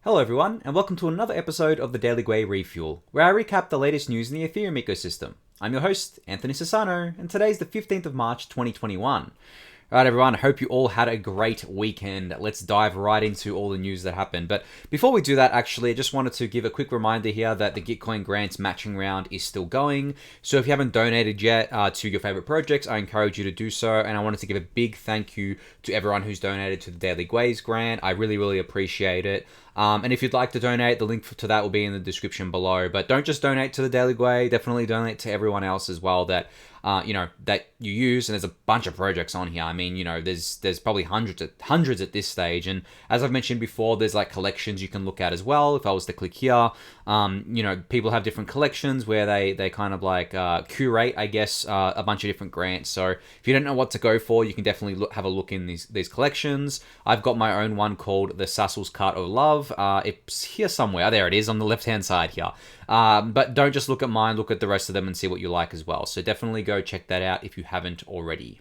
Hello everyone, and welcome to another episode of the Daily Gwei Refuel, where I recap the latest news in the Ethereum ecosystem. I'm your host, Anthony Sassano, and today is the 15th of March 2021. Alright everyone, I hope you all had a great weekend. Let's dive right into all the news that happened. But before we do that, actually, I just wanted to give a quick reminder here that the Gitcoin Grants matching round is still going. So if you haven't donated yet to your favorite projects, I encourage you to do so. And I wanted to give a big thank you to everyone who's donated to the Daily Gwei's grant. I really appreciate it. And if you'd like to donate, the link to that will be in the description below. But don't just donate to the Daily Gwei, definitely donate to everyone else as well that that you use. And there's a bunch of projects on here. I mean, there's probably hundreds at this stage. And as I've mentioned before, there's like collections you can look at as well. If I was to click here, people have different collections where they kind of like curate, I guess, a bunch of different grants. So if you don't know what to go for, you can definitely have a look in these collections. I've got my own one called the Sassal's Cart of Love. It's here somewhere. There it is on the left-hand side here. But don't just look at mine, look at the rest of them and see what you like as well. So definitely go check that out if you haven't already.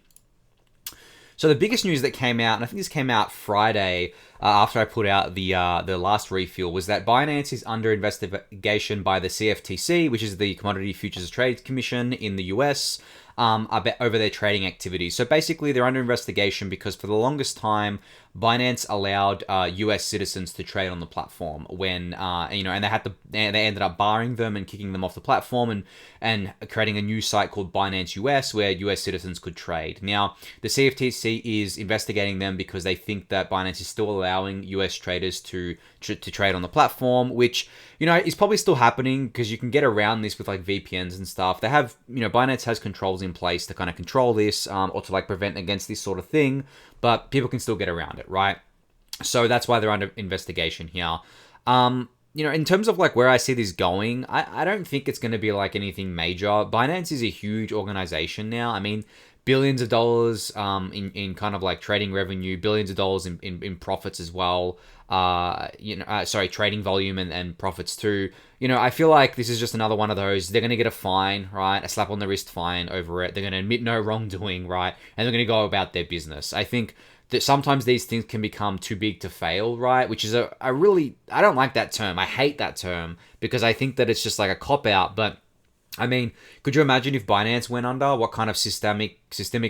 So the biggest news that came out, and I think this came out Friday after I put out the last refuel, was that Binance is under investigation by the CFTC, which is the Commodity Futures Trade Commission in the US, over their trading activities. So basically, they're under investigation because for the longest time, Binance allowed US citizens to trade on the platform when and they ended up barring them and kicking them off the platform and creating a new site called Binance US where US citizens could trade. Now, the CFTC is investigating them because they think that Binance is still allowing US traders to trade on the platform, which is probably still happening because you can get around this with like VPNs and stuff. They have, Binance has controls in place to kind of control this or to like prevent against this sort of thing, but people can still get around it, right? So that's why they're under investigation here. In terms of like where I see this going, I don't think it's going to be like anything major. Binance is a huge organization now. I mean, billions of dollars in kind of like trading revenue, billions of dollars in profits as well. Trading volume and profits too. I feel like this is just another one of those. They're going to get a fine, right? A slap on the wrist fine over it. They're going to admit no wrongdoing, right? And they're going to go about their business. I think that sometimes these things can become too big to fail, right? Which is I don't like that term. I hate that term because I think that it's just like a cop-out, but I mean, could you imagine if Binance went under? What kind of systemic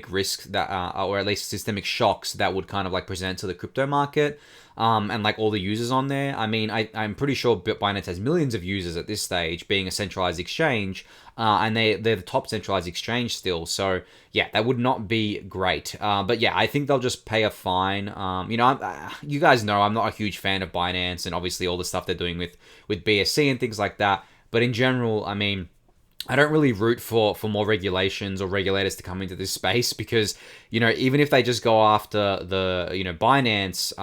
risks that, or at least systemic shocks that would kind of like present to the crypto market, and like all the users on there? I mean, I'm pretty sure Binance has millions of users at this stage, being a centralized exchange, and they're the top centralized exchange still. So yeah, that would not be great. But yeah, I think they'll just pay a fine. You guys know I'm not a huge fan of Binance and obviously all the stuff they're doing with BSC and things like that. But in general, I mean, I don't really root for more regulations or regulators to come into this space because, even if they just go after the, Binance,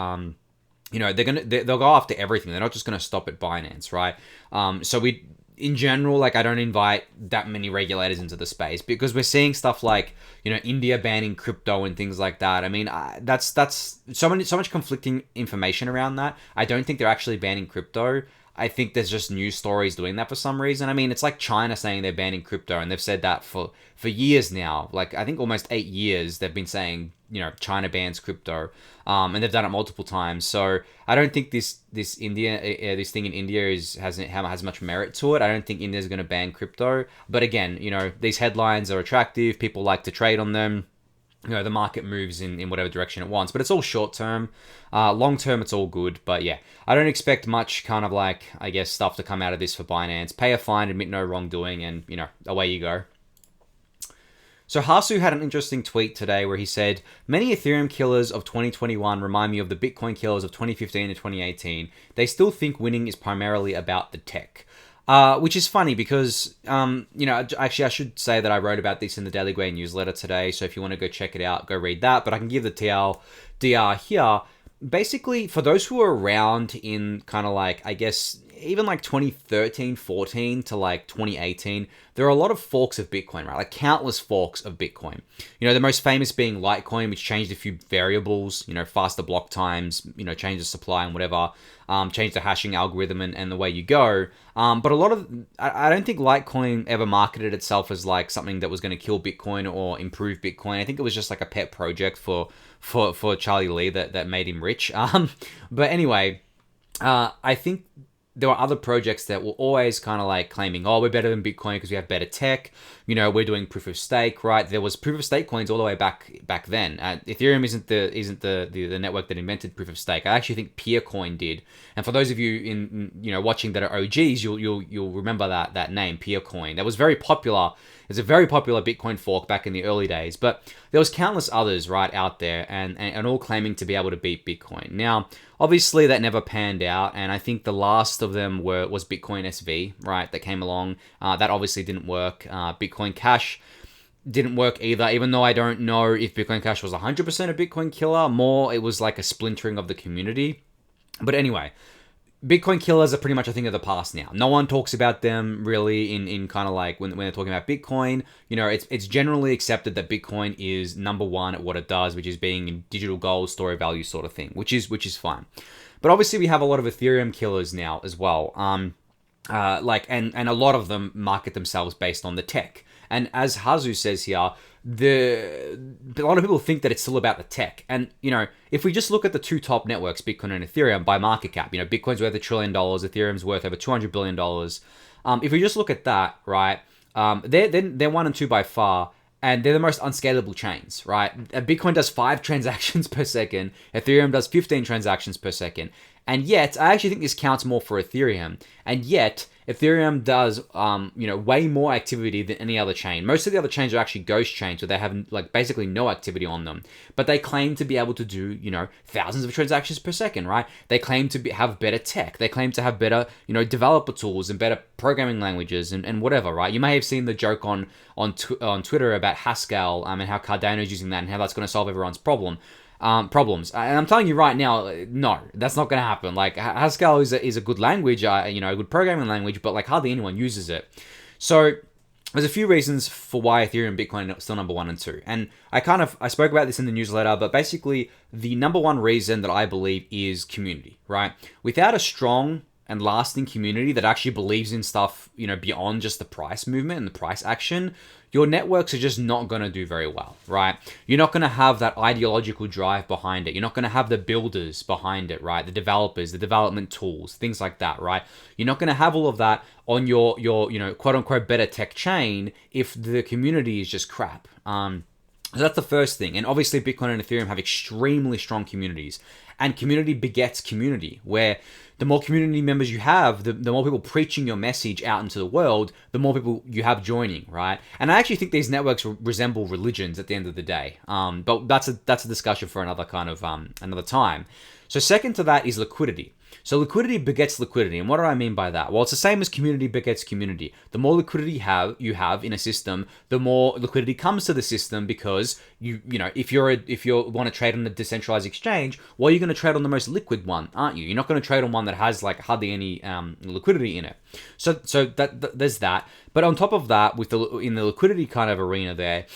they'll go after everything. They're not just going to stop at Binance, right? In general, like I don't invite that many regulators into the space because we're seeing stuff like, India banning crypto and things like that. I mean, that's so much conflicting information around that. I don't think they're actually banning crypto. I think there's just news stories doing that for some reason. I mean, it's like China saying they're banning crypto, and they've said that for years now. Like, I think almost 8 years they've been saying, China bans crypto, and they've done it multiple times. So I don't think this thing in India has much merit to it. I don't think India's going to ban crypto. But again, these headlines are attractive. People like to trade on them. The market moves in whatever direction it wants, but it's all short term. Long term, it's all good. But yeah, I don't expect much kind of like, I guess, stuff to come out of this for Binance. Pay a fine, admit no wrongdoing, and, away you go. So Hasu had an interesting tweet today where he said, "Many Ethereum killers of 2021 remind me of the Bitcoin killers of 2015 and 2018. They still think winning is primarily about the tech." Which is funny because, actually I should say that I wrote about this in the Daily Gwei newsletter today. So if you want to go check it out, go read that. But I can give the TLDR here. Basically, for those who are around in kind of like, I guess, even like 2013, 14 to like 2018, there are a lot of forks of Bitcoin, right? Like countless forks of Bitcoin. The most famous being Litecoin, which changed a few variables, faster block times, changed the supply and whatever, changed the hashing algorithm and the way you go. But a lot of, I don't think Litecoin ever marketed itself as like something that was going to kill Bitcoin or improve Bitcoin. I think it was just like a pet project for Charlie Lee that made him rich. But anyway, I think there were other projects that were always kind of like claiming, oh, we're better than Bitcoin because we have better tech. We're doing proof of stake, right? There was proof of stake coins all the way back then. Ethereum isn't the network that invented proof of stake. I actually think Peercoin did. And for those of you watching that are OGs, you'll remember that name, Peercoin. That was very popular. It's a very popular Bitcoin fork back in the early days, but there was countless others right out there and all claiming to be able to beat Bitcoin. Now, obviously that never panned out, and I think the last of them was Bitcoin SV, right, that came along. That obviously didn't work. Bitcoin Cash didn't work either, even though I don't know if Bitcoin Cash was 100% a Bitcoin killer. More, it was like a splintering of the community. But anyway, Bitcoin killers are pretty much a thing of the past now. No one talks about them really in kind of like when they're talking about Bitcoin. It's generally accepted that Bitcoin is number one at what it does, which is being in digital gold, store of value sort of thing, which is fine. But obviously we have a lot of Ethereum killers now as well. And a lot of them market themselves based on the tech. And as Hazu says here, a lot of people think that it's still about the tech. And, if we just look at the two top networks, Bitcoin and Ethereum, by market cap, Bitcoin's worth $1 trillion, Ethereum's worth over $200 billion. If we just look at that, right, they're 1 and 2 by far, and they're the most unscalable chains, right? Bitcoin does 5 transactions per second, Ethereum does 15 transactions per second. And yet, I actually think this counts more for Ethereum. And yet, Ethereum does, way more activity than any other chain. Most of the other chains are actually ghost chains, where they have basically no activity on them. But they claim to be able to do, thousands of transactions per second, right? They claim to have better tech. They claim to have better, developer tools and better programming languages and whatever, right? You may have seen the joke on Twitter about Haskell and how Cardano's using that and how that's going to solve everyone's problems. And I'm telling you right now, no, that's not going to happen. Like, Haskell is a good language, a good programming language, but hardly anyone uses it. So there's a few reasons for why Ethereum and Bitcoin are still number 1 and 2. And I spoke about this in the newsletter, but basically the number one reason that I believe is community, right? Without a strong and lasting community that actually believes in stuff, beyond just the price movement and the price action, your networks are just not going to do very well, right? You're not going to have that ideological drive behind it. You're not going to have the builders behind it, right? The developers, the development tools, things like that, right? You're not going to have all of that on your quote unquote better tech chain if the community is just crap. So that's the first thing. And obviously Bitcoin and Ethereum have extremely strong communities, and community begets community, where the more community members you have, the more people preaching your message out into the world, the more people you have joining, right? And I actually think these networks resemble religions at the end of the day. But that's a discussion for another time. So second to that is liquidity. So liquidity begets liquidity. And what do I mean by that? Well, it's the same as community begets community. The more liquidity you have in a system, the more liquidity comes to the system, because if you want to trade on a decentralized exchange, well, you're going to trade on the most liquid one, aren't you? You're not going to trade on one that has hardly any liquidity in it. So that there's that. But on top of that, in the liquidity kind of arena there,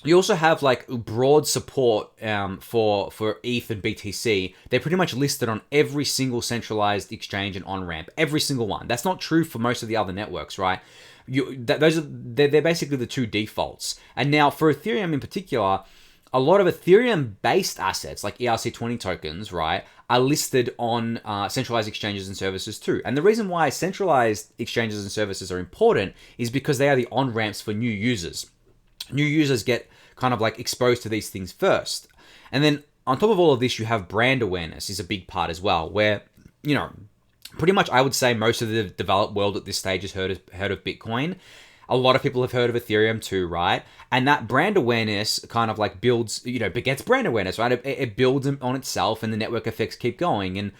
you also have broad support for ETH and BTC. They're pretty much listed on every single centralized exchange and on-ramp. Every single one. That's not true for most of the other networks, right? They're basically the two defaults. And now for Ethereum in particular, a lot of Ethereum-based assets like ERC20 tokens, right, are listed on centralized exchanges and services too. And the reason why centralized exchanges and services are important is because they are the on-ramps for new users. New users get kind of exposed to these things first. And then on top of all of this, you have brand awareness is a big part as well, where, pretty much I would say most of the developed world at this stage has heard of Bitcoin. A lot of people have heard of Ethereum too, right? And that brand awareness kind of builds, begets brand awareness, right? It builds on itself, and the network effects keep going. And,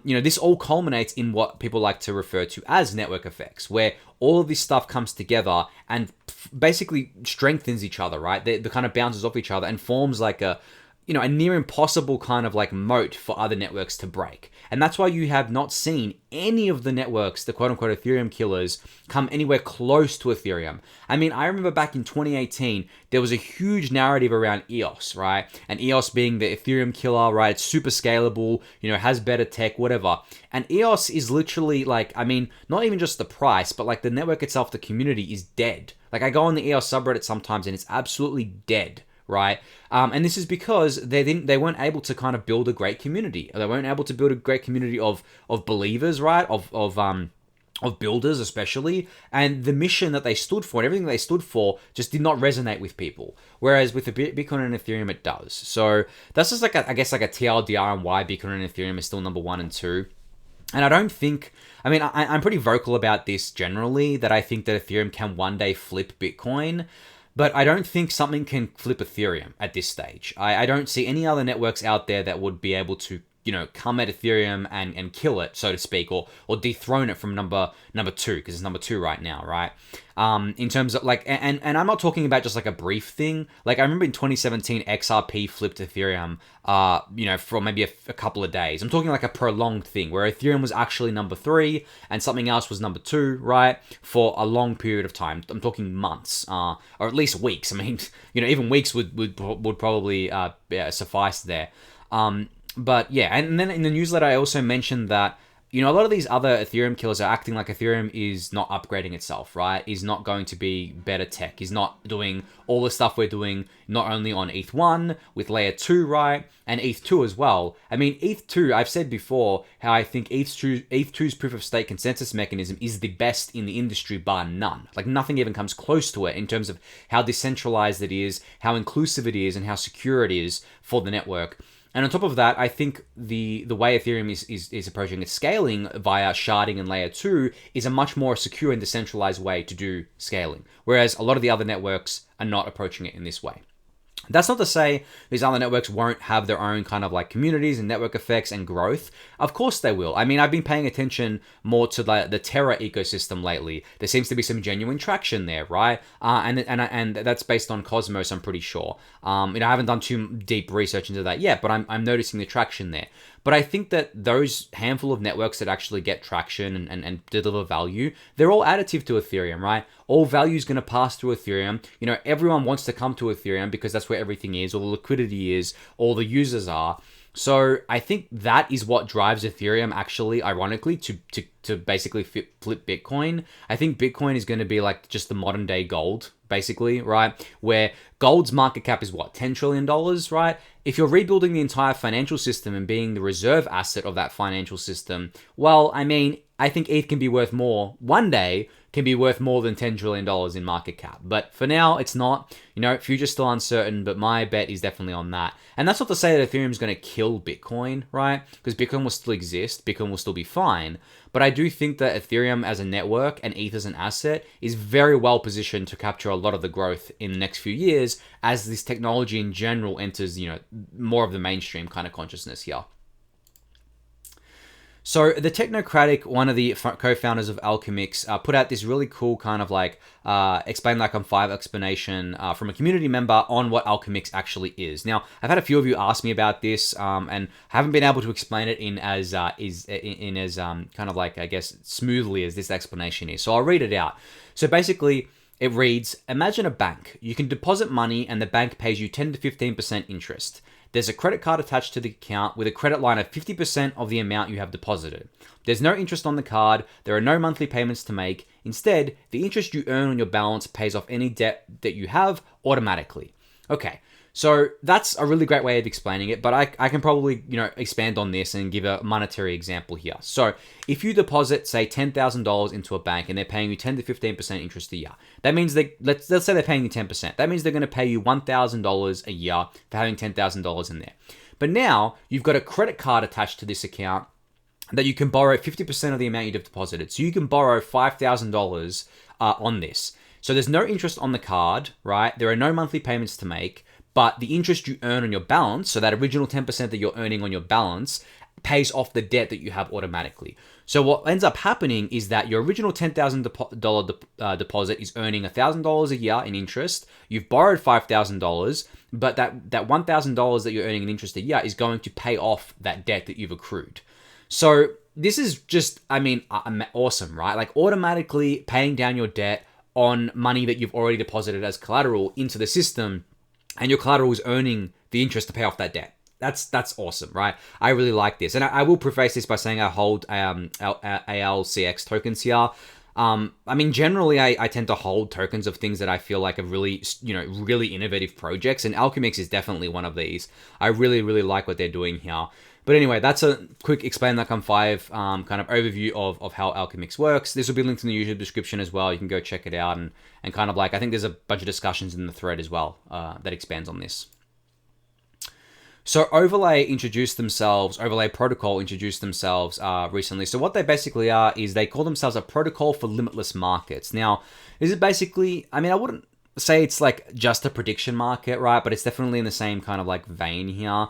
this all culminates in what people like to refer to as network effects, where all of this stuff comes together and basically strengthens each other, right? They kind of bounces off each other and forms a near impossible kind of moat for other networks to break. And that's why you have not seen any of the networks, the quote unquote Ethereum killers, come anywhere close to Ethereum. I mean, I remember back in 2018, there was a huge narrative around EOS, right? And EOS being the Ethereum killer, right? It's super scalable, has better tech, whatever. And EOS is literally not even just the price, but the network itself, the community is dead. I go on the EOS subreddit sometimes and it's absolutely dead, right? And this is because they weren't able to kind of build a great community. They weren't able to build a great community of believers, right? Of builders especially, and the mission that they stood for and everything they stood for just did not resonate with people. Whereas with the Bitcoin and Ethereum, it does. So that's just like I guess like a TLDR on why Bitcoin and Ethereum is still number 1 and 2. And I don't think, I mean, I'm pretty vocal about this generally, that I think that Ethereum can one day flip Bitcoin, but I don't think something can flip Ethereum at this stage. I don't see any other networks out there that would be able to, come at Ethereum and kill it, so to speak, or dethrone it from number 2, because it's number 2 right now, right? In terms of like, and I'm not talking about just like a brief thing. Like I remember in 2017, XRP flipped Ethereum, for maybe a couple of days. I'm talking like a prolonged thing where Ethereum was actually number 3 and something else was number 2, right? For a long period of time. I'm talking months, or at least weeks. I mean, even weeks would probably suffice there. But yeah, and then in the newsletter, I also mentioned that, a lot of these other Ethereum killers are acting like Ethereum is not upgrading itself, right? Is not going to be better tech, is not doing all the stuff we're doing, not only on eth1 with layer 2, right? And eth2 as well. I mean, eth2, I've said before how I think eth2's proof of stake consensus mechanism is the best in the industry bar none. Like nothing even comes close to it in terms of how decentralized it is, how inclusive it is, and how secure it is for the network. And on top of that, I think the way Ethereum is approaching its scaling via sharding and layer 2 is a much more secure and decentralized way to do scaling, whereas a lot of the other networks are not approaching it in this way. That's not to say these other networks won't have their own kind of like communities and network effects and growth. Of course they will. I mean, I've been paying attention more to the Terra ecosystem lately. There seems to be some genuine traction there, right? And that's based on Cosmos, I'm pretty sure. I haven't done too deep research into that yet, but I'm noticing the traction there. But I think that those handful of networks that actually get traction and deliver value, they're all additive to Ethereum, right? All value is going to pass through Ethereum. Everyone wants to come to Ethereum because that's where everything is, all the liquidity is, all the users are. So I think that is what drives Ethereum actually, ironically, to basically flip Bitcoin. I think Bitcoin is going to be like just the modern day gold, basically, right? Where gold's market cap is what, $10 trillion, right? If you're rebuilding the entire financial system and being the reserve asset of that financial system, well, I mean, I think ETH can be worth more, one day can be worth more than $10 trillion in market cap. But for now, it's not. Future's still uncertain, but my bet is definitely on that. And that's not to say that Ethereum is going to kill Bitcoin, right? Because Bitcoin will still exist, Bitcoin will still be fine. But I do think that Ethereum as a network and ETH as an asset is very well positioned to capture a lot of the growth in the next few years as this technology in general enters, more of the mainstream kind of consciousness here. So the Technocratic, one of the co-founders of Alchemix, put out this really cool kind of like explain like on 5 explanation from a community member on what Alchemix actually is. Now, I've had a few of you ask me about this and haven't been able to explain it in as kind of like, I guess, smoothly as this explanation is. So I'll read it out. So basically, it reads, imagine a bank. You can deposit money and the bank pays you 10 to 15% interest. There's a credit card attached to the account with a credit line of 50% of the amount you have deposited. There's no interest on the card. There are no monthly payments to make. Instead, the interest you earn on your balance pays off any debt that you have automatically. Okay, so that's a really great way of explaining it, but I can probably, expand on this and give a monetary example here. So if you deposit, say, $10,000 into a bank and they're paying you 10 to 15% interest a year, that means let's say they're paying you 10%. That means they're going to pay you $1,000 a year for having $10,000 in there. But now you've got a credit card attached to this account that you can borrow 50% of the amount you've deposited. So you can borrow $5,000 on this. So there's no interest on the card, right? There are no monthly payments to make, but the interest you earn on your balance, so that original 10% that you're earning on your balance, pays off the debt that you have automatically. So what ends up happening is that your original $10,000 deposit is earning $1,000 a year in interest. You've borrowed $5,000, but that $1,000 that you're earning in interest a year is going to pay off that debt that you've accrued. So this is just, awesome, right? Like automatically paying down your debt on money that you've already deposited as collateral into the system, and your collateral is earning the interest to pay off that debt. That's awesome, right? I really like this. And I will preface this by saying I hold ALCX tokens here. I mean, generally, I tend to hold tokens of things that I feel like are really, really innovative projects, and Alchemix is definitely one of these. I really, really like what they're doing here. But anyway, that's a quick Explain That Come 5 kind of overview of how Alchemix works. This will be linked in the YouTube description as well. You can go check it out and kind of like, I think there's a bunch of discussions in the thread as well that expands on this. So Overlay Protocol introduced themselves recently. So what they basically are is they call themselves a protocol for limitless markets. Now, this is basically, I mean, I wouldn't say it's like just a prediction market, right? But it's definitely in the same kind of like vein here.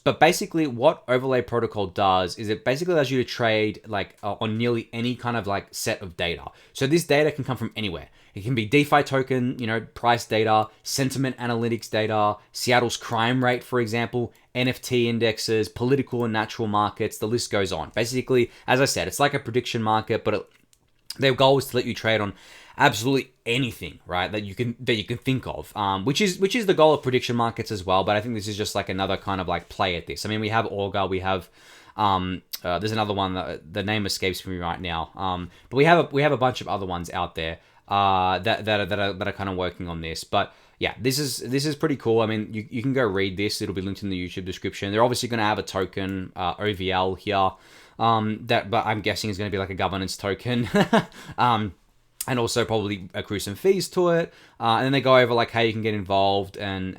But basically what Overlay Protocol does is it basically allows you to trade like on nearly any kind of like set of data. So this data can come from anywhere. It can be DeFi token, price data, sentiment analytics data, Seattle's crime rate, for example, NFT indexes, political and natural markets, the list goes on. Basically, as I said, it's like a prediction market, but their goal is to let you trade on absolutely anything, right, that you can think of, which is the goal of prediction markets as well. But I think this is just like another kind of like play at this. I mean, we have Augur, we have there's another one that the name escapes me right now, but we have a bunch of other ones out there that are kind of working on this. But yeah, this is pretty cool. I mean, you can go read this. It'll be linked in the YouTube description. They're obviously going to have a token, OVL here, but I'm guessing is going to be like a governance token. And also probably accrue some fees to it. And then they go over like how you can get involved and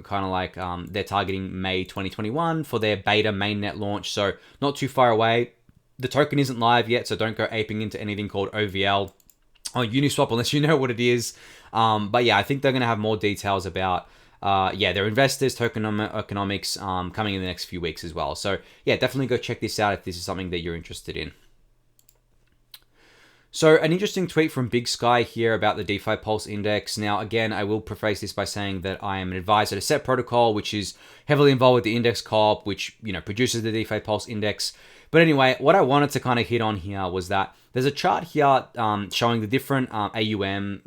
kind of like they're targeting May 2021 for their beta mainnet launch. So not too far away. The token isn't live yet, so don't go aping into anything called OVL on Uniswap unless you know what it is. But yeah, I think they're going to have more details about their investors, token economics coming in the next few weeks as well. So yeah, definitely go check this out if this is something that you're interested in. So an interesting tweet from Big Sky here about the DeFi Pulse Index. Now, again, I will preface this by saying that I am an advisor to Set Protocol, which is heavily involved with the Index Corp, which, produces the DeFi Pulse Index. But anyway, what I wanted to kind of hit on here was that there's a chart here showing the different AUM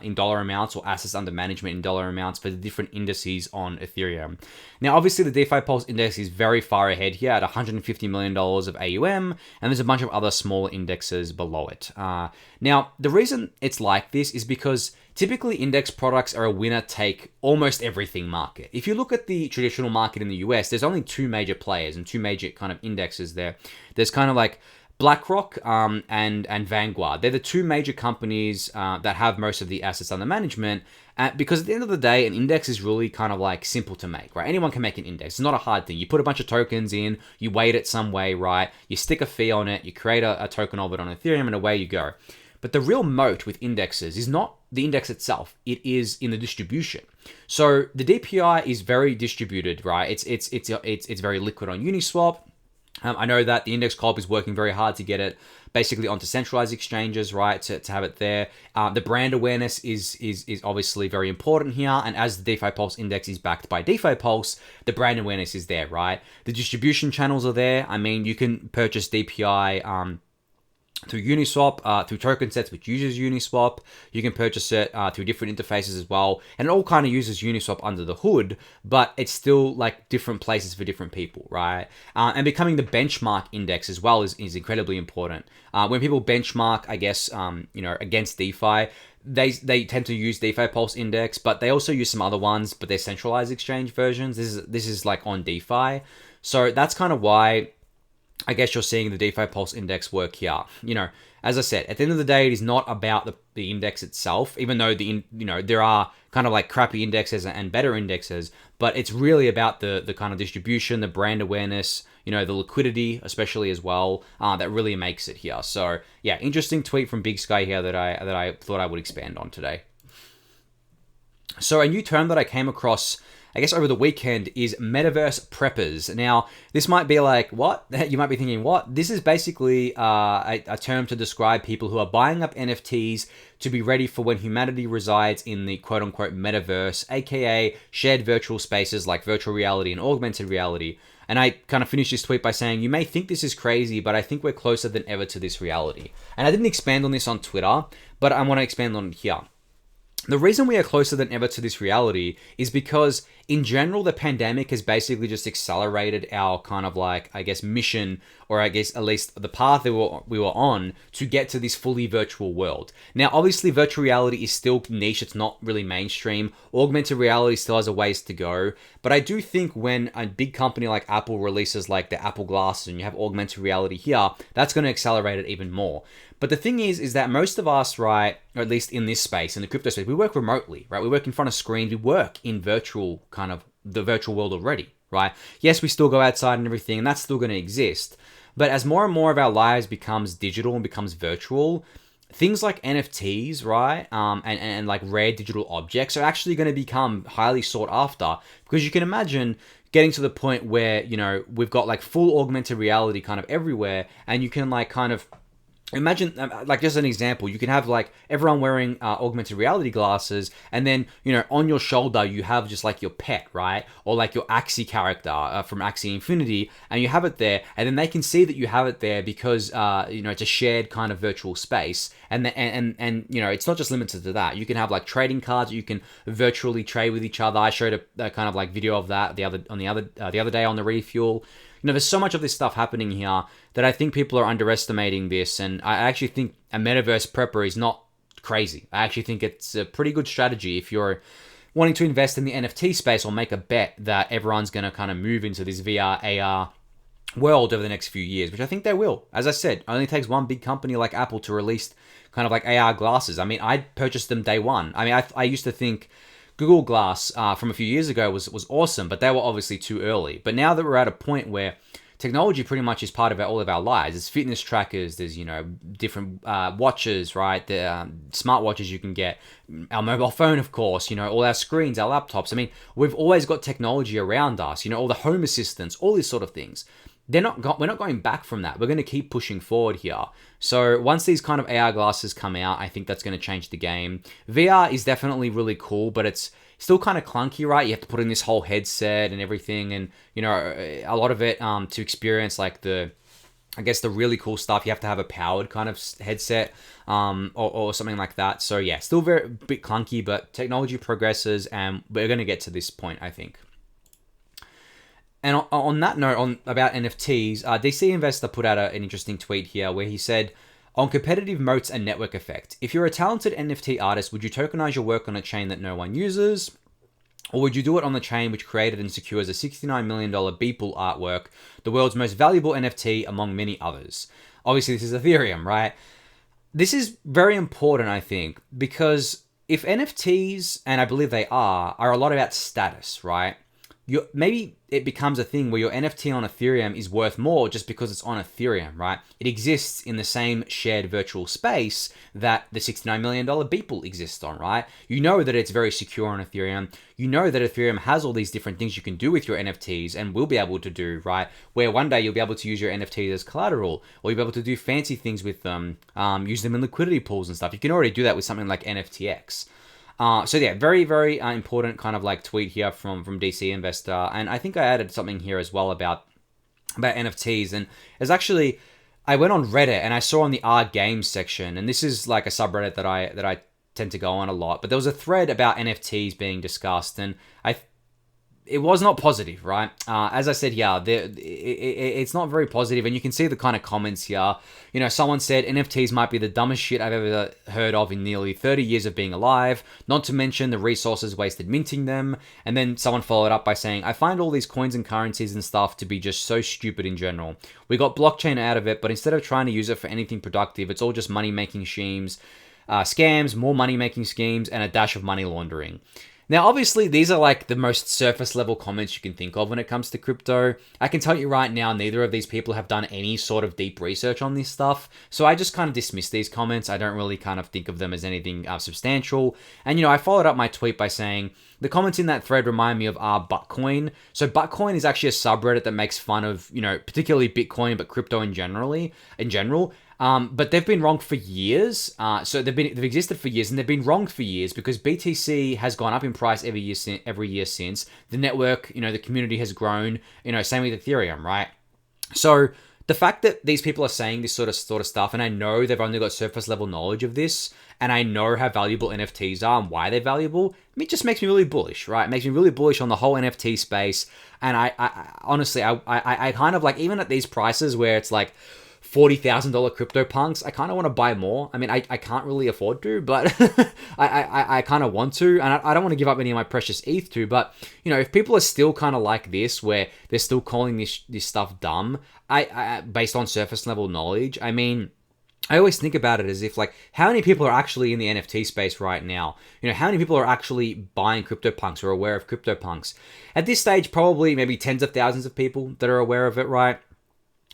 in dollar amounts or assets under management in dollar amounts for the different indices on Ethereum. Now, obviously, the DeFi Pulse Index is very far ahead here at $150 million of AUM, and there's a bunch of other smaller indexes below it. Now, the reason it's like this is because typically index products are a winner-take almost everything market. If you look at the traditional market in the US, there's only two major players and two major kind of indexes there. There's kind of like BlackRock and Vanguard. They're the two major companies that have most of the assets under management, because at the end of the day, an index is really kind of like simple to make, right? Anyone can make an index. It's not a hard thing. You put a bunch of tokens in, you weight it some way, right? You stick a fee on it, you create a token of it on Ethereum, and away you go. But the real moat with indexes is not the index itself. It is in the distribution. So the DPI is very distributed, right? It's very liquid on Uniswap. I know that the Index Corp is working very hard to get it basically onto centralized exchanges, right? To have it there. The brand awareness is obviously very important here. And as the DeFi Pulse Index is backed by DeFi Pulse, the brand awareness is there, right? The distribution channels are there. I mean, you can purchase DPI through Uniswap, through token sets which uses Uniswap. You can purchase it through different interfaces as well. And it all kind of uses Uniswap under the hood, but it's still like different places for different people, right? And becoming the benchmark index as well is incredibly important. When people benchmark, I guess, against DeFi, they tend to use DeFi Pulse Index, but they also use some other ones, but they're centralized exchange versions. This is like on DeFi. So that's kind of why I guess you're seeing the DeFi Pulse Index work here. As I said, at the end of the day, it is not about the index itself, even though there are kind of like crappy indexes and better indexes, but it's really about the kind of distribution, the brand awareness, the liquidity, especially as well, that really makes it here. So yeah, interesting tweet from Big Sky here that I thought I would expand on today. So a new term that I came across, I guess, over the weekend is Metaverse Preppers. Now, this might be like, what? You might be thinking, what? This is basically a term to describe people who are buying up NFTs to be ready for when humanity resides in the quote-unquote metaverse, aka shared virtual spaces like virtual reality and augmented reality. And I kind of finished this tweet by saying, you may think this is crazy, but I think we're closer than ever to this reality. And I didn't expand on this on Twitter, but I want to expand on it here. The reason we are closer than ever to this reality is because in general, the pandemic has basically just accelerated our kind of like, I guess, mission, or I guess at least the path that we were on to get to this fully virtual world. Now, obviously, virtual reality is still niche. It's not really mainstream. Augmented reality still has a ways to go. But I do think when a big company like Apple releases like the Apple glasses and you have augmented reality here, that's going to accelerate it even more. But the thing is that most of us, right, or at least in this space, in the crypto space, we work remotely, right? We work in front of screens. We work in virtual, kind of the virtual world already, right? Yes, we still go outside and everything, and that's still going to exist. But as more and more of our lives becomes digital and becomes virtual, things like NFTs, right, and like rare digital objects are actually going to become highly sought after, because you can imagine getting to the point where, you know, we've got like full augmented reality kind of everywhere, and you can like kind of imagine, like just an example, you can have like everyone wearing augmented reality glasses, and then, you know, on your shoulder you have just like your pet, right? Or like your Axie character from Axie Infinity, and you have it there, and then they can see that you have it there because, you know, it's a shared kind of virtual space. And you know, it's not just limited to that. You can have like trading cards that you can virtually trade with each other. I showed a kind of like video of that the other day on the Refuel. You know, there's so much of this stuff happening here that I think people are underestimating this, and I actually think a Metaverse Prepper is not crazy. I actually think it's a pretty good strategy if you're wanting to invest in the NFT space or make a bet that everyone's going to kind of move into this VR, AR world over the next few years, which I think they will. As I said, it only takes one big company like Apple to release kind of like AR glasses. I mean, I purchased them day one. I mean, I used to think Google Glass from a few years ago was awesome, but they were obviously too early. But now that we're at a point where technology pretty much is part of all of our lives, there's fitness trackers, there's, you know, different watches, right? The smart watches you can get, our mobile phone, of course, you know, all our screens, our laptops. I mean, we've always got technology around us, you know, all the home assistants, all these sort of things. We're not going back from that. We're going to keep pushing forward here. So once these kind of AR glasses come out, I think that's going to change the game. VR is definitely really cool, but it's still kind of clunky, right? You have to put in this whole headset and everything, and, you know, a lot of it to experience like the really cool stuff, you have to have a powered kind of headset or something like that. So yeah, still a bit clunky, but technology progresses, and we're going to get to this point, I think. And on that note, about NFTs, IamDCInvestor put out an interesting tweet here where he said, on competitive moats and network effect, if you're a talented NFT artist, would you tokenize your work on a chain that no one uses? Or would you do it on the chain which created and secures a $69 million Beeple artwork, the world's most valuable NFT among many others? Obviously, this is Ethereum, right? This is very important, I think, because if NFTs, and I believe they are a lot about status, right? Maybe it becomes a thing where your NFT on Ethereum is worth more just because it's on Ethereum, right? It exists in the same shared virtual space that the $69 million Beeple exists on, right? You know that it's very secure on Ethereum. You know that Ethereum has all these different things you can do with your NFTs and will be able to do, right? Where one day you'll be able to use your NFTs as collateral, or you'll be able to do fancy things with them, use them in liquidity pools and stuff. You can already do that with something like NFTX. So yeah, very, very important kind of like tweet here from IamDCInvestor. And I think I added something here as well about NFTs. And it's actually, I went on Reddit and I saw on the R Games section, and this is like a subreddit that I tend to go on a lot, but there was a thread about NFTs being discussed, and it was not positive, right? As I said here, it's not very positive, and you can see the kind of comments here. You know, someone said, NFTs might be the dumbest shit I've ever heard of in nearly 30 years of being alive, not to mention the resources wasted minting them. And then someone followed up by saying, I find all these coins and currencies and stuff to be just so stupid in general. We got blockchain out of it, but instead of trying to use it for anything productive, it's all just money-making schemes, scams, more money-making schemes, and a dash of money laundering. Now, obviously, these are like the most surface level comments you can think of when it comes to crypto. I can tell you right now, neither of these people have done any sort of deep research on this stuff. So I just kind of dismiss these comments. I don't really kind of think of them as anything substantial. And, you know, I followed up my tweet by saying, the comments in that thread remind me of Bitcoin. So Bitcoin is actually a subreddit that makes fun of, you know, particularly Bitcoin, but crypto in general. But they've been wrong for years. So they've existed for years, and they've been wrong for years because BTC has gone up in price every year since. The network, you know, the community has grown. You know, same with Ethereum, right? So the fact that these people are saying this sort of stuff, and I know they've only got surface level knowledge of this, and I know how valuable NFTs are and why they're valuable, it just makes me really bullish, right? It makes me really bullish on the whole NFT space. And I honestly, I kind of like, even at these prices where it's like $40,000 crypto punks, I kind of want to buy more. I mean, I can't really afford to, but I kind of want to, and I don't want to give up any of my precious ETH to. But you know, if people are still kind of like this, where they're still calling this stuff dumb, I based on surface level knowledge, I mean, I always think about it as if, like, how many people are actually in the NFT space right now? You know, how many people are actually buying CryptoPunks or aware of CryptoPunks? At this stage, probably maybe tens of thousands of people that are aware of it, right?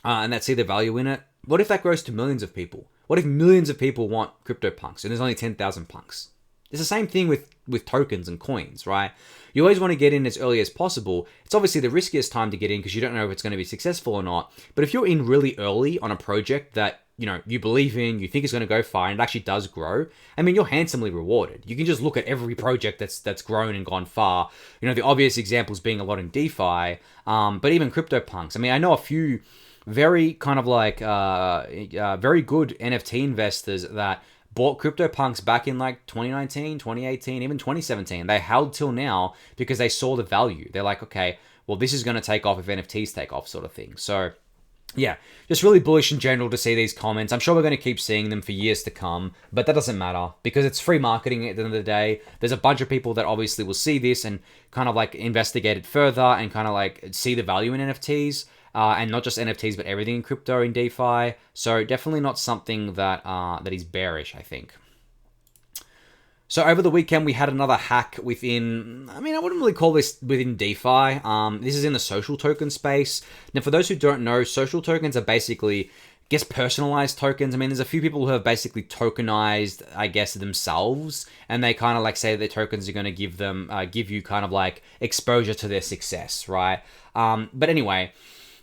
And that see the value in it. What if that grows to millions of people? What if millions of people want CryptoPunks and there's only 10,000 punks? It's the same thing with tokens and coins, right? You always want to get in as early as possible. It's obviously the riskiest time to get in because you don't know if it's going to be successful or not. But if you're in really early on a project that, you know, you believe in, you think is going to go far, and it actually does grow, I mean, you're handsomely rewarded. You can just look at every project that's grown and gone far. You know, the obvious examples being a lot in DeFi, but even CryptoPunks. I mean, I know a few very kind of like very good NFT investors that bought CryptoPunks back in like 2019, 2018, even 2017. They held till now because they saw the value. They're like, okay, well, this is going to take off if NFTs take off, sort of thing. So yeah, just really bullish in general to see these comments. I'm sure we're going to keep seeing them for years to come, but that doesn't matter because it's free marketing at the end of the day. There's a bunch of people that obviously will see this and kind of like investigate it further and kind of like see the value in NFTs. And not just NFTs, but everything in crypto, in DeFi. So definitely not something that that is bearish, I think. So over the weekend, we had another hack within, I mean, I wouldn't really call this within DeFi. This is in the social token space. Now, for those who don't know, social tokens are basically, I guess, personalized tokens. I mean, there's a few people who have basically tokenized, I guess, themselves, and they kind of like say that their tokens are going to give you kind of like exposure to their success, right? But anyway,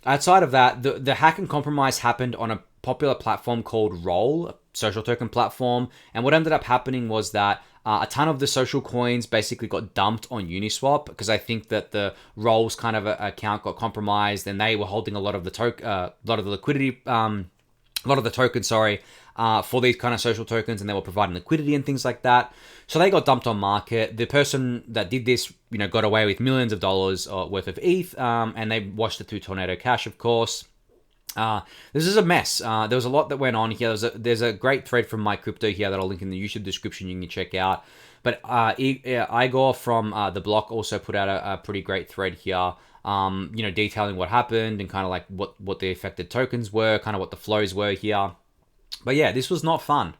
outside of that, the hack and compromise happened on a popular platform called Roll, a social token platform. And what ended up happening was that a ton of the social coins basically got dumped on Uniswap because I think that the Roll's kind of account got compromised and they were holding a lot of the liquidity, a lot of the tokens, for these kind of social tokens, and they were providing liquidity and things like that. So they got dumped on market. The person that did this, you know, got away with millions of dollars worth of ETH, and they washed it through Tornado Cash, of course. This is a mess. There was a lot that went on here. There's a great thread from MyCrypto here that I'll link in the YouTube description you can check out. But Igor from the block also put out a pretty great thread here, you know, detailing what happened and kind of like what the affected tokens were, kind of what the flows were here. But yeah, this was not fun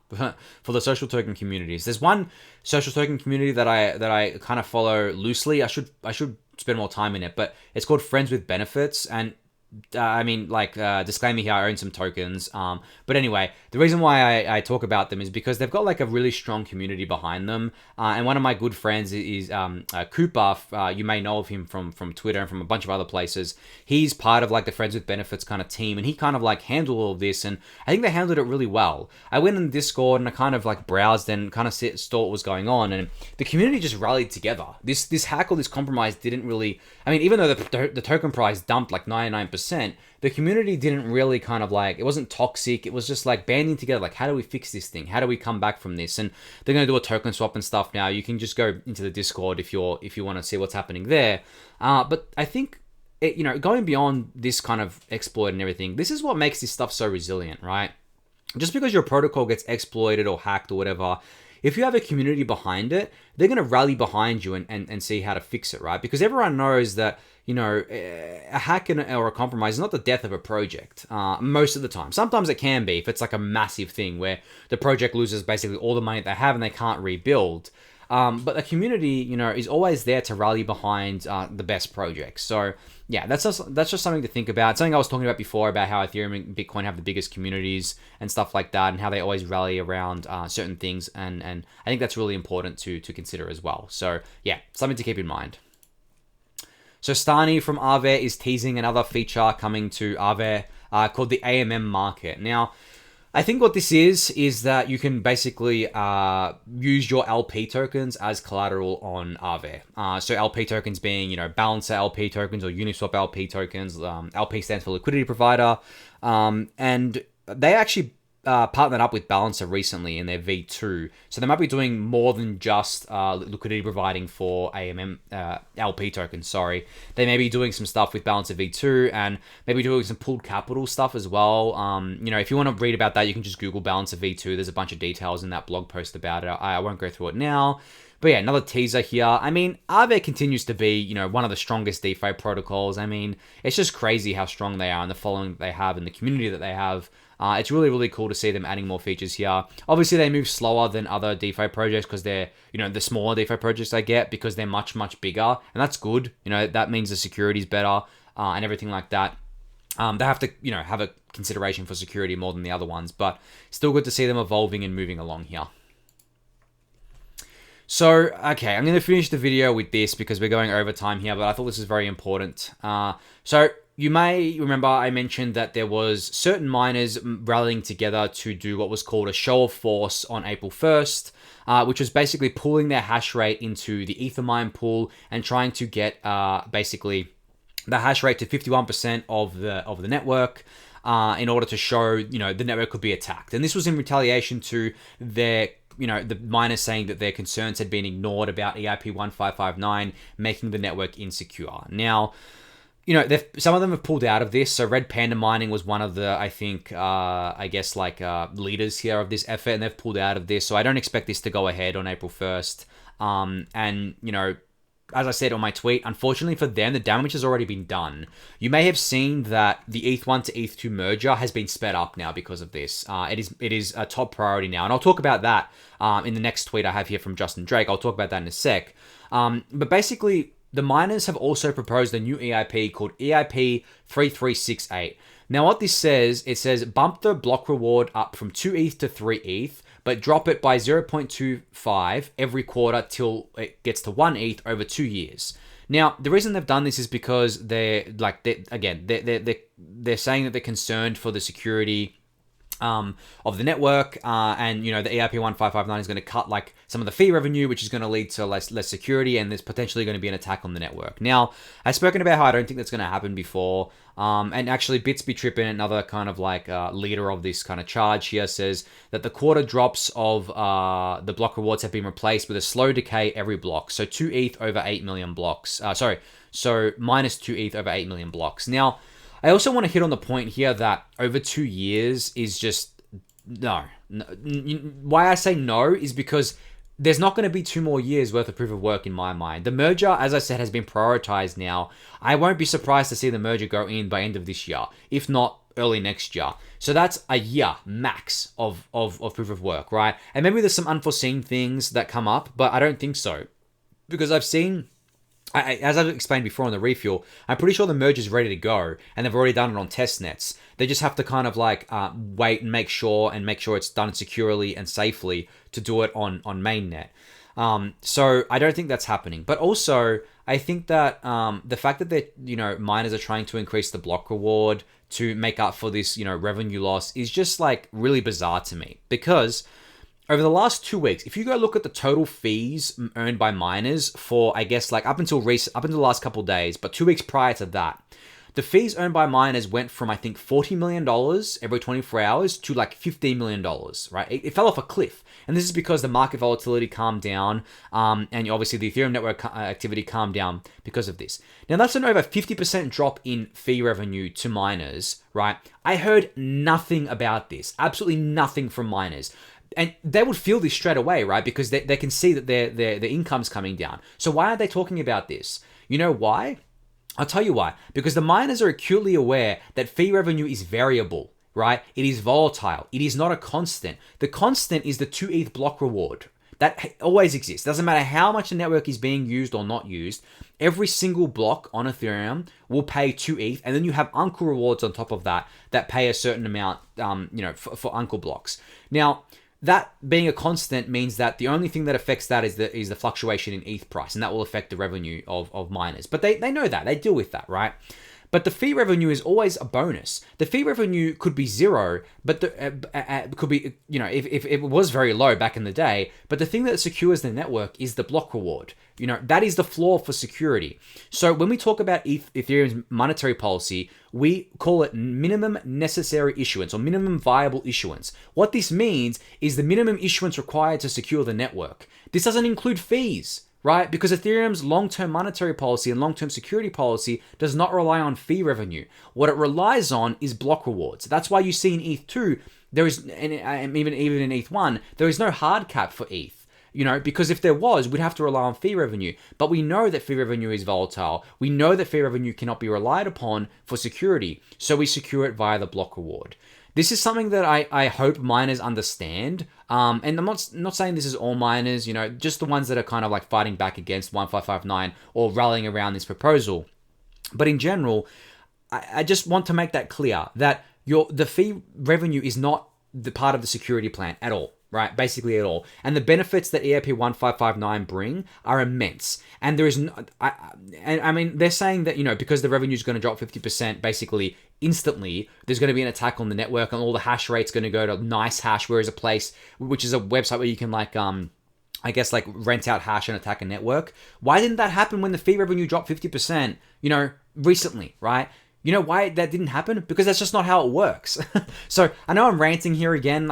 for the social token communities. There's one social token community that I kind of follow loosely. I should spend more time in it, but it's called Friends with Benefits. And I mean, like, disclaimer here, I own some tokens. But anyway, the reason why I talk about them is because they've got like a really strong community behind them. And one of my good friends is Cooper. You may know of him from Twitter and from a bunch of other places. He's part of like the Friends with Benefits kind of team, and he kind of like handled all of this. And I think they handled it really well. I went in Discord and I kind of like browsed and kind of saw what was going on, and the community just rallied together. This hack or this compromise didn't really, I mean, even though the token price dumped like 99%, the community didn't really kind of like, it wasn't toxic. It was just like banding together, like, how do we fix this thing? How do we come back from this? And they're going to do a token swap and stuff now. You can just go into the Discord if you want to see what's happening there. But I think, you know, going beyond this kind of exploit and everything, this is what makes this stuff so resilient, right? Just because your protocol gets exploited or hacked or whatever, if you have a community behind it, they're going to rally behind you and see how to fix it, right? Because everyone knows that, you know, a hack or a compromise is not the death of a project most of the time. Sometimes it can be if it's like a massive thing where the project loses basically all the money they have and they can't rebuild. But the community, you know, is always there to rally behind the best projects. So yeah, that's just something to think about. Something I was talking about before about how Ethereum and Bitcoin have the biggest communities and stuff like that, and how they always rally around certain things. And I think that's really important to consider as well. So yeah, something to keep in mind. So Stani from Aave is teasing another feature coming to Aave called the AMM market. Now, I think what this is that you can basically use your LP tokens as collateral on Aave. So LP tokens being, you know, Balancer LP tokens or Uniswap LP tokens. LP stands for liquidity provider. And they actually partnered up with Balancer recently in their V2. So they might be doing more than just liquidity providing for LP tokens, sorry. They may be doing some stuff with Balancer V2 and maybe doing some pooled capital stuff as well. If you want to read about that, you can just Google Balancer V2. There's a bunch of details in that blog post about it. I won't go through it now. But yeah, another teaser here. I mean, Aave continues to be, one of the strongest DeFi protocols. I mean, it's just crazy how strong they are and the following that they have and the community that they have. It's really, really cool to see them adding more features here. Obviously, they move slower than other DeFi projects because they're, the smaller DeFi projects I get because they're much, much bigger. And that's good. That means the security's better and everything like that. They have to, have a consideration for security more than the other ones. But still good to see them evolving and moving along here. So, okay, I'm going to finish the video with this because we're going over time here, but I thought this is very important. So you may remember I mentioned that there was certain miners rallying together to do what was called a show of force on April 1st, which was basically pulling their hash rate into the Ethermine pool and trying to get basically the hash rate to 51% of the network. In order to show, the network could be attacked. And this was in retaliation to their the miners saying that their concerns had been ignored about EIP 1559, making the network insecure. Now, some of them have pulled out of this. So Red Panda Mining was one of the, I think, leaders here of this effort, and they've pulled out of this. So I don't expect this to go ahead on April 1st. As I said on my tweet, unfortunately for them, the damage has already been done. You may have seen that the eth1 to eth2 merger has been sped up now because of this. It is a top priority now, and I'll talk about that in the next tweet I have here from Justin Drake. I'll talk about that in a sec. But basically, the miners have also proposed a new EIP called EIP 3368. Now, what this says, it says bump the block reward up from 2 ETH to 3 ETH, but drop it by 0.25 every quarter till it gets to 1 ETH over 2 years. Now, the reason they've done this is because they're saying that they're concerned for the security of the network, and the EIP 1559 is going to cut some of the fee revenue, which is going to lead to less security, and there's potentially going to be an attack on the network. Now, I've spoken about how I don't think that's going to happen before, and actually Bits Be Trippin', another kind of leader of this kind of charge here, says that the quarter drops of the block rewards have been replaced with a slow decay every block, so 2 ETH over 8 million blocks. So minus 2 ETH over 8 million blocks. Now, I also want to hit on the point here that over 2 years is just no. Why I say no is because there's not going to be 2 more years worth of proof of work in my mind. The merger, as I said, has been prioritized now. I won't be surprised to see the merger go in by end of this year, if not early next year. So that's a year max of proof of work, right? And maybe there's some unforeseen things that come up, but I don't think so. Because I've seen, as I've explained before on the refuel, I'm pretty sure the merge is ready to go, and they've already done it on test nets. They just have to kind of wait and make sure it's done securely and safely to do it on mainnet. So I don't think that's happening. But also, I think that the fact that miners are trying to increase the block reward to make up for this revenue loss is just really bizarre to me, because over the last 2 weeks, if you go look at the total fees earned by miners for, I guess, up until the last couple of days, but 2 weeks prior to that, the fees earned by miners went from, I think, $40 million every 24 hours to $15 million, right? It fell off a cliff. And this is because the market volatility calmed down, and obviously the Ethereum network activity calmed down because of this. Now, that's an over 50% drop in fee revenue to miners, right? I heard nothing about this, absolutely nothing from miners. And they would feel this straight away, right? Because they can see that their income's coming down. So why are they talking about this? You know why? I'll tell you why. Because the miners are acutely aware that fee revenue is variable, right? It is volatile. It is not a constant. The constant is the 2 ETH block reward. That always exists. Doesn't matter how much the network is being used or not used. Every single block on Ethereum will pay 2 ETH, and then you have uncle rewards on top of that pay a certain amount, for uncle blocks. Now, that being a constant means that the only thing that affects that is the fluctuation in ETH price, and that will affect the revenue of miners. But they know that. They deal with that, right? But the fee revenue is always a bonus. The fee revenue could be zero, but could be, if it was very low back in the day. But the thing that secures the network is the block reward. That is the floor for security. So when we talk about Ethereum's monetary policy, we call it minimum necessary issuance or minimum viable issuance. What this means is the minimum issuance required to secure the network. This doesn't include fees, right? Because Ethereum's long-term monetary policy and long-term security policy does not rely on fee revenue. What it relies on is block rewards. That's why you see in eth2, there is, and even in eth1, there is no hard cap for ETH. Because if there was, we'd have to rely on fee revenue. But we know that fee revenue is volatile. We know that fee revenue cannot be relied upon for security. So we secure it via the block reward. This is something that I hope miners understand. And I'm not saying this is all miners, just the ones that are kind of like fighting back against 1559 or rallying around this proposal. But in general, I just want to make that clear that the fee revenue is not the part of the security plan at all. Right, basically at all. And the benefits that EIP 1559 bring are immense. And there is they're saying that, because the revenue is going to drop 50% basically instantly, there's going to be an attack on the network and all the hash rate's going to go to nice hash, whereas a place, which is a website where you can rent out hash and attack a network. Why didn't that happen when the fee revenue dropped 50%, recently, right? You know why that didn't happen? Because that's just not how it works. So I know I'm ranting here again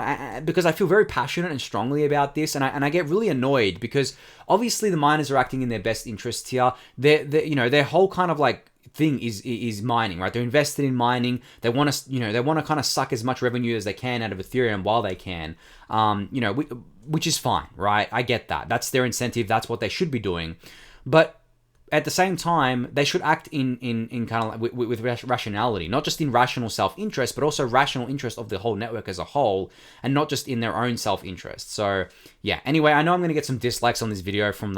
because I feel very passionate and strongly about this, and I get really annoyed because obviously the miners are acting in their best interest here. Their whole kind of like thing is mining, right? They're invested in mining. They want to kind of suck as much revenue as they can out of Ethereum while they can. Which is fine, right? I get that. That's their incentive. That's what they should be doing, but at the same time, they should act in kind of like with rationality, not just in rational self-interest, but also rational interest of the whole network as a whole, and not just in their own self-interest. So yeah, anyway, I know I'm going to get some dislikes on this video from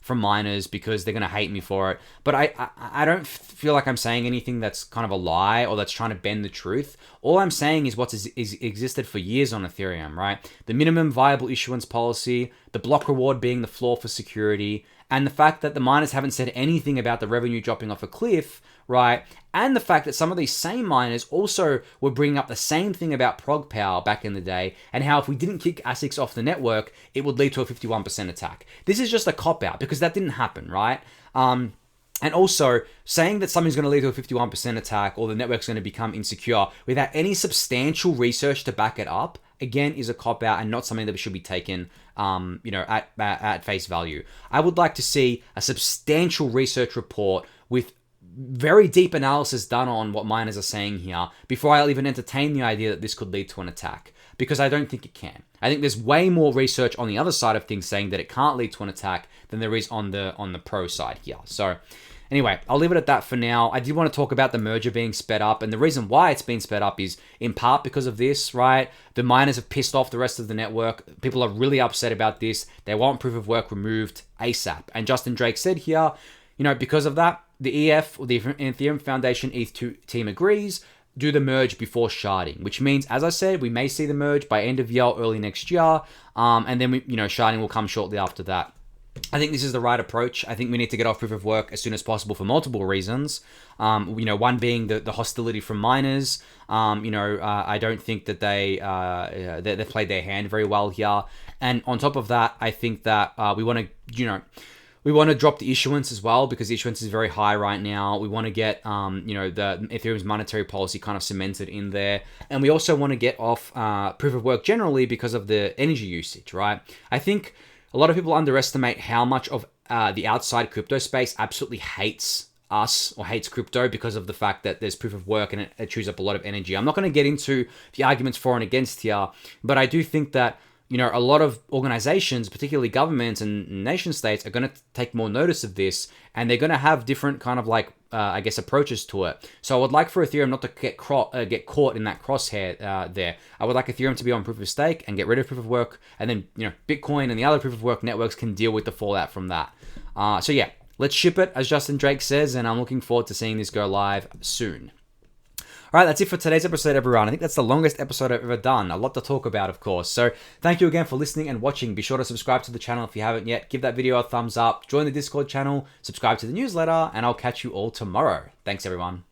miners because they're going to hate me for it, but I don't feel like I'm saying anything that's kind of a lie or that's trying to bend the truth. All I'm saying is what's existed for years on Ethereum, right? The minimum viable issuance policy, the block reward being the floor for security, and the fact that the miners haven't said anything about the revenue dropping off a cliff, right? And the fact that some of these same miners also were bringing up the same thing about prog power back in the day, and how if we didn't kick ASICs off the network, it would lead to a 51% attack. This is just a cop-out because that didn't happen, right? And also, saying that something's going to lead to a 51% attack or the network's going to become insecure without any substantial research to back it up, again, is a cop-out and not something that should be taken at face value. I would like to see a substantial research report with very deep analysis done on what miners are saying here before I'll even entertain the idea that this could lead to an attack, because I don't think it can. I think there's way more research on the other side of things saying that it can't lead to an attack than there is on the pro side here. So anyway, I'll leave it at that for now. I did want to talk about the merger being sped up, and the reason why it's been sped up is in part because of this, right? The miners have pissed off the rest of the network. People are really upset about this. They want proof of work removed ASAP. And Justin Drake said here, because of that, the EF, or the Ethereum Foundation eth2 team agrees, do the merge before sharding, which means, as I said, we may see the merge by end of year or early next year, and then sharding will come shortly after that. I think this is the right approach. I think we need to get off proof of work as soon as possible for multiple reasons. One being the hostility from miners. I don't think that they've played their hand very well here. And on top of that, I think that we want to drop the issuance as well, because the issuance is very high right now. We want to get the Ethereum's monetary policy kind of cemented in there, and we also want to get off proof of work generally because of the energy usage, right? I think a lot of people underestimate how much of the outside crypto space absolutely hates us or hates crypto because of the fact that there's proof of work and it chews up a lot of energy. I'm not going to get into the arguments for and against here, but I do think that a lot of organizations, particularly governments and nation states, are going to take more notice of this, and they're going to have different kind of approaches to it. So I would like for Ethereum not to get caught in that crosshair there. I would like Ethereum to be on proof of stake and get rid of proof of work, and then Bitcoin and the other proof of work networks can deal with the fallout from that. So yeah, let's ship it, as Justin Drake says, and I'm looking forward to seeing this go live soon. All right, that's it for today's episode, everyone. I think that's the longest episode I've ever done. A lot to talk about, of course. So thank you again for listening and watching. Be sure to subscribe to the channel if you haven't yet. Give that video a thumbs up. Join the Discord channel. Subscribe to the newsletter. And I'll catch you all tomorrow. Thanks, everyone.